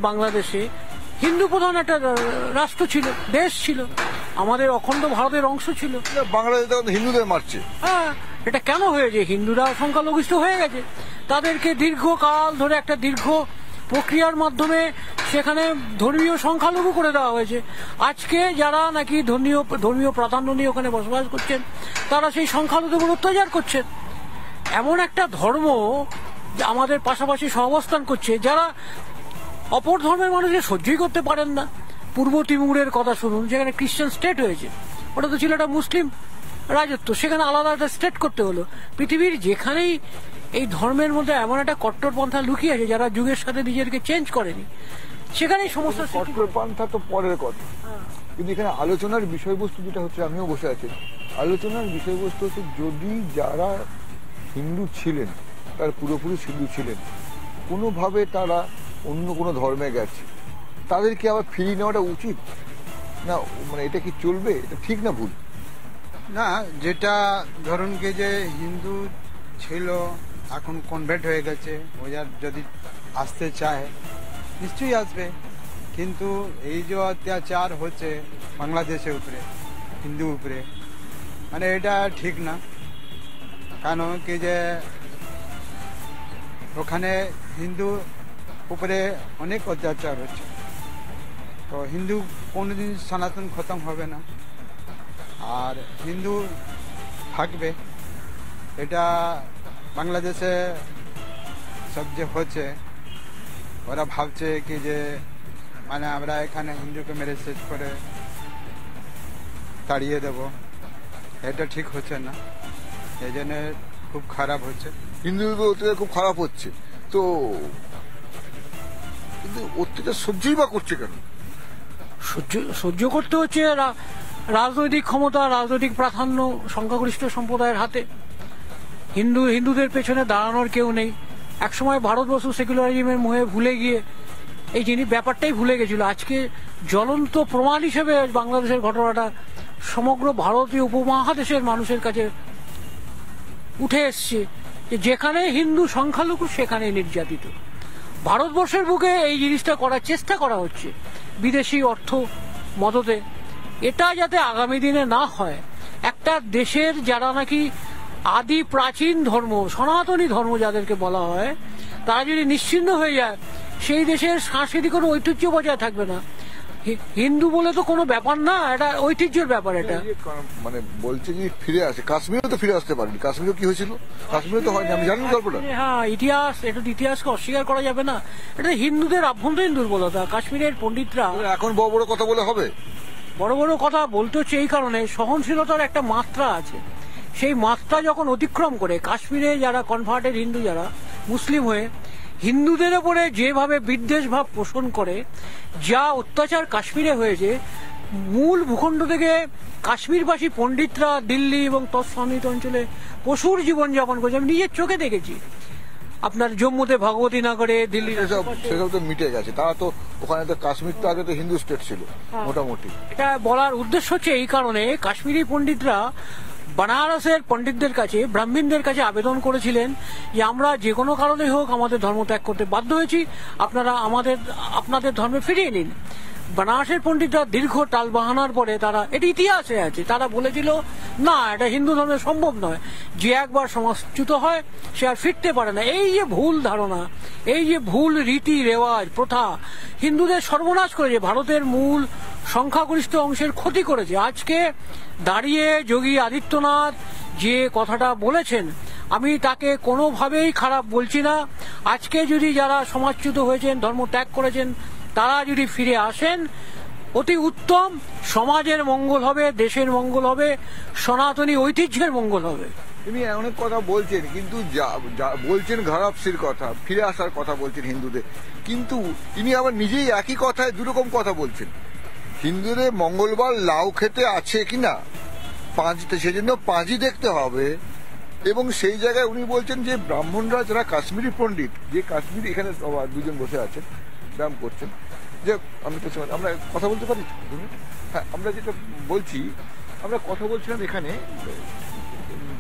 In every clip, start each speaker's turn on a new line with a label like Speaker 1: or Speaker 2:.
Speaker 1: বাংলাদেশে হিন্দু প্রধান একটা রাষ্ট্র ছিল, দেশ ছিল, আমাদের অখণ্ড ভারতের অংশ ছিল।
Speaker 2: বাংলাদেশ হিন্দুদের মারছে।
Speaker 1: হ্যাঁ, এটা কেন হয়েছে? হিন্দুরা সংখ্যালঘিষ্ঠ হয়ে গেছে, তাদেরকে দীর্ঘকাল ধরে একটা দীর্ঘ প্রক্রিয়ার মাধ্যমে সেখানে ধর্মীয় সংখ্যালঘু করে দেওয়া হয়েছে। আজকে যারা নাকি ধর্মীয় প্রাধান্য নিয়ে ওখানে বসবাস করছেন, তারা সেই সংখ্যালঘুদের অত্যাচার করছেন। এমন একটা ধর্ম আমাদের পাশাপাশি সহাবস্থান করছে, যারা অপর ধর্মের মানুষের সহ্যই করতে পারেন না। পূর্ব তিমুরের কথা শুনুন, যেখানে খ্রিস্টান স্টেট হয়েছে, ওটা তো ছিল একটা মুসলিম রাজত্ব, সেখানে আলাদা একটা স্টেট করতে হলো। পৃথিবীর যেখানেই এই ধর্মের মধ্যে এমন একটা কট্টরপন্থা লুকিয়ে আছে, যারা যুগের সাথে নিজেকে চেঞ্জ করেনি, সেখানেই সমস্যা।
Speaker 2: কট্টরপন্থা তো পরের কথা, কিন্তু এখানে আলোচনার বিষয়বস্তু যেটা হচ্ছে, আমিও বসে আছি, আলোচনার বিষয়বস্তু হচ্ছে যদি যারা হিন্দু ছিলেন, তার পুরোপুরি হিন্দু ছিলেন, কোনোভাবে তারা অন্য কোনো ধর্মে গেছে, তাদেরকে আবার ফিরিয়ে নেওয়াটা উচিত না? মানে এটা কি চলবে? এটা ঠিক না ভুল?
Speaker 3: না, যেটা ধরুন কি যে হিন্দু ছিল, এখন কনভার্ট হয়ে গেছে, ও যদি আসতে চায় নিশ্চয়ই আসবে। কিন্তু এই যে অত্যাচার হচ্ছে বাংলাদেশের উপরে, হিন্দু উপরে, মানে এটা ঠিক না। কারণ কি যে ওখানে হিন্দু উপরে অনেক অত্যাচার হচ্ছে, তো হিন্দু কোনোদিন সনাতন খতম হবে না, আর হিন্দু থাকবে। এটা বাংলাদেশে সব যে হচ্ছে, ওরা ভাবছে কি যে মানে আমরা এখানে হিন্দুকে মেরে শেষ করে তাড়িয়ে দেব, এটা ঠিক হচ্ছে না, এই জন্য খুব খারাপ হচ্ছে।
Speaker 2: হিন্দুদের অত্যাচার খুব খারাপ হচ্ছে, তো কিন্তু অত্যাচার সহ্যই বা করছে কেন?
Speaker 1: সহ্য করতে হচ্ছে রাজনৈতিক ক্ষমতা, রাজনৈতিক প্রাধান্য সংখ্যাগরিষ্ঠ সম্প্রদায়ের হাতে। হিন্দুদের পেছনে দাঁড়ানোর কেউ নেই। একসময় ভারতবর্ষ সেকুলারিজমের মোহে ভুলে গিয়ে এই ব্যাপারটাই ভুলে গেছিল। আজকে জ্বলন্ত প্রমাণ হিসেবে বাংলাদেশের ঘটনাটা সমগ্র ভারতীয় উপমহাদেশের মানুষের কাছে উঠে এসছে, যে যেখানে হিন্দু সংখ্যালঘু সেখানে নির্যাতিত। ভারতবর্ষের বুকে এই জিনিসটা করার চেষ্টা করা হচ্ছে বিদেশি অর্থ মদতে। এটা যাতে আগামী দিনে না হয়, একটা দেশের যারা নাকি আদি প্রাচীন ধর্ম, সনাতনী ধর্ম যাদেরকে বলা হয়, তারা যদি নিশ্চিহ্ন হয়ে যায়, সেই দেশের সাংস্কৃতিক কোনো ঐতিহ্য বজায় থাকবে না। হিন্দু বলে তো কোনো ব্যাপার না, এটা ঐতিহ্যের ব্যাপার। এটা
Speaker 2: মানে বলছে যে ফিরে আসে, কাশ্মীরও তো ফিরে আসতে পারেনি। কাশ্মীরও কি হয়েছিল? কাশ্মীরও তো হয়নি, আমি জানি গল্পটা।
Speaker 1: হ্যাঁ, ইতিহাসকে অস্বীকার করা যাবে না। এটা হিন্দুদের আভ্যন্তরীণ দুর্বলতা। কাশ্মীরের পণ্ডিতরা
Speaker 2: এখন বড় বড় কথা বলে হবে?
Speaker 1: বড় বড় কথা বলতে হচ্ছে এই কারণে, সহনশীলতার একটা মাত্রা আছে। সেই মাত্রা যখন অতিক্রম করে, কাশ্মীরে যারা কনভার্টেড হিন্দু, যারা মুসলিম হয়ে হিন্দুদের উপরে যেভাবে বিদ্বেষ ভাব পোষণ করে, যা অত্যাচার কাশ্মীরে হয়েছে, মূল ভূখণ্ড থেকে কাশ্মীরবাসী পণ্ডিতরা দিল্লি এবং তৎসন্নিহিত অঞ্চলে পশুর জীবনযাপন করেছে। আমি নিজের চোখে দেখেছি। আপনার জম্মুতে ভগবতী নগরে, দিল্লি,
Speaker 2: সেসব তো মিটে গেছে। তারা তো ওখানে তো, কাশ্মীর তো আগে তো হিন্দু স্টেট ছিল মোটামুটি।
Speaker 1: এটা বলার উদ্দেশ্য হচ্ছে এই কারণে, কাশ্মীরি পণ্ডিতরা বানারসের পণ্ডিতদের কাছে, ব্রাহ্মণদের কাছে আবেদন করেছিলেন যে আমরা যে কোনো কারণে হোক আমাদের ধর্ম ত্যাগ করতে বাধ্য হয়েছি, আপনারা আপনাদের ধর্মে ফিরিয়ে নিন। বানারসের পণ্ডিতরা দীর্ঘ টালবাহানার পরে তারা, এটি ইতিহাসে আছে, তারা বলেছিল না, এটা হিন্দু ধর্মে সম্ভব নয়, যে একবার সমাজচ্যুত হয় সে আর ফিরতে পারে না। এই যে ভুল ধারণা, এই যে ভুল রীতি রেওয়াজ প্রথা হিন্দুদের সর্বনাশ করেছে, ভারতের মূল সংখ্যাগরিষ্ঠ অংশের ক্ষতি করেছে। আজকে দাঁড়িয়ে যোগী আদিত্যনাথ যে কথাটা বলেছেন, আমি তাকে কোনোভাবেই খারাপ বলছি না। আজকে যদি যারা সমাজচ্যুত হয়েছেন, ধর্ম ত্যাগ করেছেন, তারা যদি ফিরে আসেন, অতি উত্তম। সমাজের মঙ্গল হবে, দেশের মঙ্গল হবে, সনাতনী ঐতিহ্যের মঙ্গল হবে।
Speaker 2: তিনি অনেক কথা বলছেন, কিন্তু বলছেন ঘারাপসির কথা, ফিরে আসার কথা বলছেন হিন্দুদের, কিন্তু তিনি আবার নিজেই একই কথায় দুরকম কথা বলছেন। হিন্দুদের মঙ্গলবার লাউ খেতে আছে কিনা, সেজন্য পাঁজি দেখতে হবে। এবং সেই জায়গায় উনি বলছেন যে ব্রাহ্মণরা যারা কাশ্মীরি পণ্ডিত, যে কাশ্মীর, এখানে দুজন বসে আছেন ব্যায়াম করছেন, যে আমি তো আমরা কথা বলতে পারি। হ্যাঁ, আমরা যেটা বলছি, আমরা কথা বলছিলাম এখানে,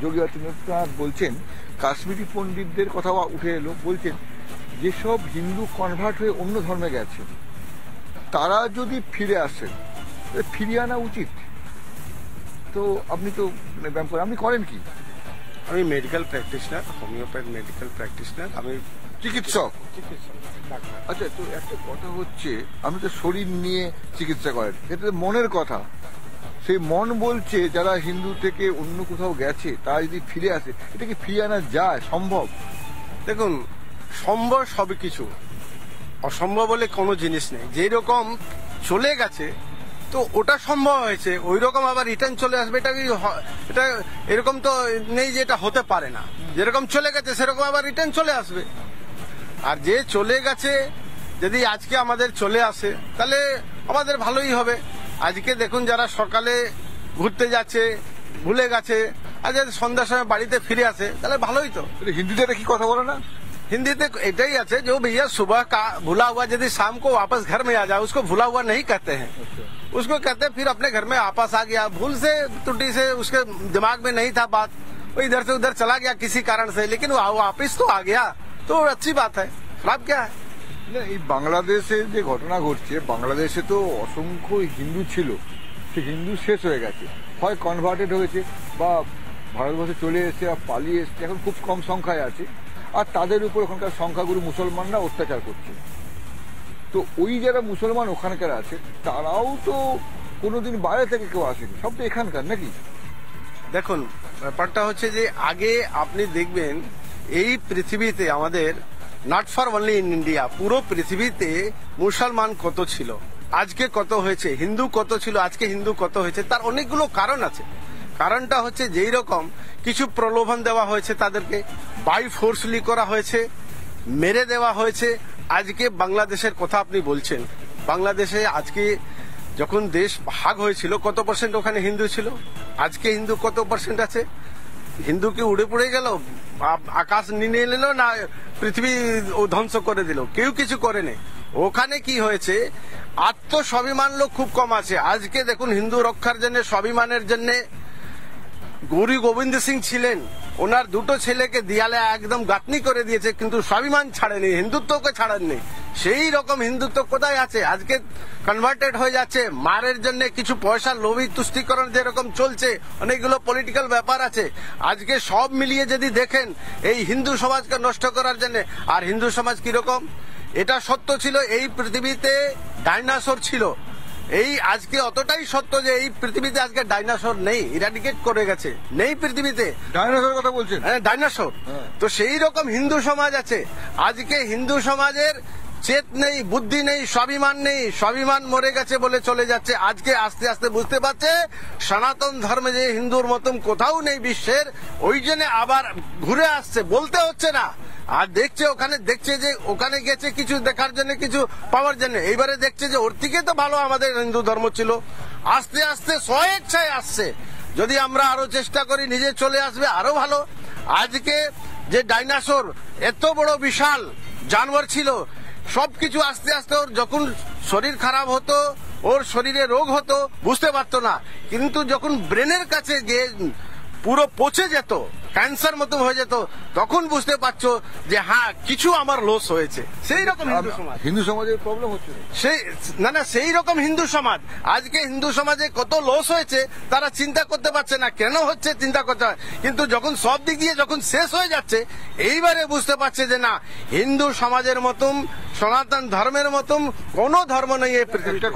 Speaker 2: যোগী আদিত্যনাথ বলছেন কাশ্মীরি পণ্ডিতদের কথা উঠে এলো, বলছেন যেসব হিন্দু কনভার্ট হয়ে অন্য ধর্মে গেছে তারা যদি ফিরে আসে, ফিরিয়ে আনা উচিত। তো আপনি তো ব্যায়াম করেন, আপনি করেন কি?
Speaker 4: আমি medical practitioner, homeopath medical practitioner, আমি
Speaker 2: চিকিৎসক।
Speaker 4: ডাক্তার।
Speaker 2: আচ্ছা, তো একটা কথা হচ্ছে, আপনি তো শরীর নিয়ে চিকিৎসা করেন, এটা তো মনের কথা। সেই মন বলছে যারা হিন্দু থেকে অন্য কোথাও গেছে তারা যদি ফিরে আসে, এটা কি ফিরিয়ে আনা যায়, সম্ভব?
Speaker 4: দেখুন, সম্ভব সবই কিছু, অসম্ভব বলে কোনো জিনিস নেই। যেই রকম চলে গেছে তো ওটা সম্ভব হয়েছে, ওই রকম আবার রিটার্ন চলে আসবে এটা এরকম তো নেই যে এটা হতে পারে না। যেরকম চলে গেছে সেরকম আবার রিটার্ন চলে আসবে। আর যে চলে গেছে যদি আজকে আমাদের চলে আসে তাহলে আমাদের ভালোই হবে। আজকে দেখুন যারা সকালে ঘুরতে যাচ্ছে ভুলে গেছে, আর যদি সন্ধ্যার সময় বাড়িতে ফিরে আসে তাহলে ভালোই তো।
Speaker 2: হিন্দিতে এটা কি কথা বলে না?
Speaker 4: हिंदी एटाई আছে जो भैया सुबह का भूला हुआ यदि शाम को वापस घर में आ जाए उसको भूला हुआ नहीं कहते हैं। उसको कहते हैं फिर अपने घर में वापस आ गया, भूल से त्रुटि से उसके दिमाग में नहीं था बात, वो इधर से उधर चला गया किसी कारण से, लेकिन वो वापिस तो आ गया तो अच्छी बात है। खराब क्या है?
Speaker 2: না, এই বাংলাদেশে যে ঘটনা ঘটছে, বাংলাদেশে তো অসংখ্য হিন্দু ছিল, সে হিন্দু শেষ হয়ে গেছে, হয় কনভার্টেড হয়েছে বা ভারতবর্ষে চলে এসেছে বা পালিয়ে এসেছে, এখন খুব কম সংখ্যায় আছে। আর তাদের উপর ওখানকার সংখ্যাগুরু মুসলমানরা অত্যাচার করছে। তো ওই যারা মুসলমান ওখানকার আছে তারাও তো কোনোদিন বাইরে থেকে কেউ আসেনি, সব তো এখানকার নাকি?
Speaker 4: দেখুন, ব্যাপারটা হচ্ছে যে আগে আপনি দেখবেন এই পৃথিবীতে আমাদের not for only in India, পুরো পৃথিবীতে মুসলমান কত ছিল, আজকে কত হয়েছে, হিন্দু কত ছিল, আজকে হিন্দু কত হয়েছে, তার অনেকগুলো কারণ আছে। কারণটা হচ্ছে যেই রকম কিছু প্রলোভন দেওয়া হয়েছে, তাদেরকে বাই ফোর্সলি করা হয়েছে, মেরে দেওয়া হয়েছে। আজকে বাংলাদেশের কথা আপনি বলছেন, বাংলাদেশে আজকে যখন দেশ ভাগ হয়েছিল কত পার্সেন্ট ওখানে হিন্দু ছিল, আজকে হিন্দু কত পার্সেন্ট আছে? হিন্দু কি উড়ে পড়ে গেল, আকাশ নিয়ে নিল, না পৃথিবী ধ্বংস করে দিল? কেউ কিছু করেনি। ওখানে কি হয়েছে, আত্মস্বাভিমান লোক খুব কম আছে। আজকে দেখুন হিন্দু রক্ষার জন্য, স্বাভিমানের জন্য গুরু গোবিন্দ সিং ছিলেন, ওনার দুটো ছেলেকে দিয়ালে একদম গাঁথনি করে দিয়েছে, কিন্তু স্বাভিমান ছাড়েনি, হিন্দুত্বকে ছাড়েননি। সেই রকম হিন্দুত্ব কোথায় আছে? আজকে কনভার্টেড হয়ে যাচ্ছে মারের জন্য, কিছু পয়সা লোভী তুষ্টিকরণ যেরকম চলছে, অনেকগুলো পলিটিক্যাল ব্যাপার আছে। আজকে সব মিলিয়ে যদি দেখেন এই হিন্দু সমাজকে নষ্ট করার জন্য। আর হিন্দু সমাজ কিরকম, এটা সত্য ছিল এই পৃথিবীতে ডাইনোসর ছিল, এই আজকে অতটাই সত্য যে এই পৃথিবীতে আজকে ডাইনোসর নেই, ইরাডিকেট করে গেছে, নেই পৃথিবীতে।
Speaker 2: ডাইনোসরের কথা বলছেন?
Speaker 4: হ্যাঁ, ডাইনোসর। তো সেই রকম হিন্দু সমাজ আছে। আজকে হিন্দু সমাজের চেত নেই, বুদ্ধি নেই, স্বাভিমান নেই, স্বাভিমান মরে গেছে বলে চলে যাচ্ছে। আজকে আস্তে আস্তে বুঝতে পারছে সনাতন ধর্মে যে হিন্দুর মতন কোথাও নেই বিশ্বের, ওই জন্য আবার ঘুরে আসছে, বলতে হচ্ছে না। আর দেখছে ওখানে, দেখছে যে ওখানে গেছে কিছু দেখার জন্য, কিছু পাওয়ার জন্য। এইবারে দেখছে যে ওর থেকে তো ভালো আমাদের হিন্দু ধর্ম ছিল। আস্তে আস্তে স্বেচ্ছায় আসছে। যদি আমরা আরো চেষ্টা করি নিজে চলে আসবে আরো ভালো। আজকে যে ডাইনোসর এত বড় বিশাল জানোয়ার ছিল, সবকিছু আস্তে আস্তে ওর যখন শরীর খারাপ হতো, ওর শরীরে রোগ হতো, বুঝতে পারতো না। কিন্তু যখন ব্রেনের কাছে গিয়ে পুরো পচে যেত, ক্যান্সার মতো হয়ে যেত, তখন বুঝতে পারছো যে হ্যাঁ কিছু আমার লস হয়েছে। সেই রকম হিন্দু সমাজ,
Speaker 2: হিন্দু সমাজের প্রবলেম হচ্ছে
Speaker 4: না, সেই রকম হিন্দু সমাজ। আজকে হিন্দু সমাজে কত লস হয়েছে তারা চিন্তা করতে পারছে না, কেন হচ্ছে চিন্তা করতে হয়। কিন্তু যখন সব দিক দিয়ে যখন শেষ হয়ে যাচ্ছে, এইবারে বুঝতে পারছে যে না, হিন্দু সমাজের মতন, সনাতন ধর্মের মতন কোন ধর্ম নেই এই পৃথিবীতে।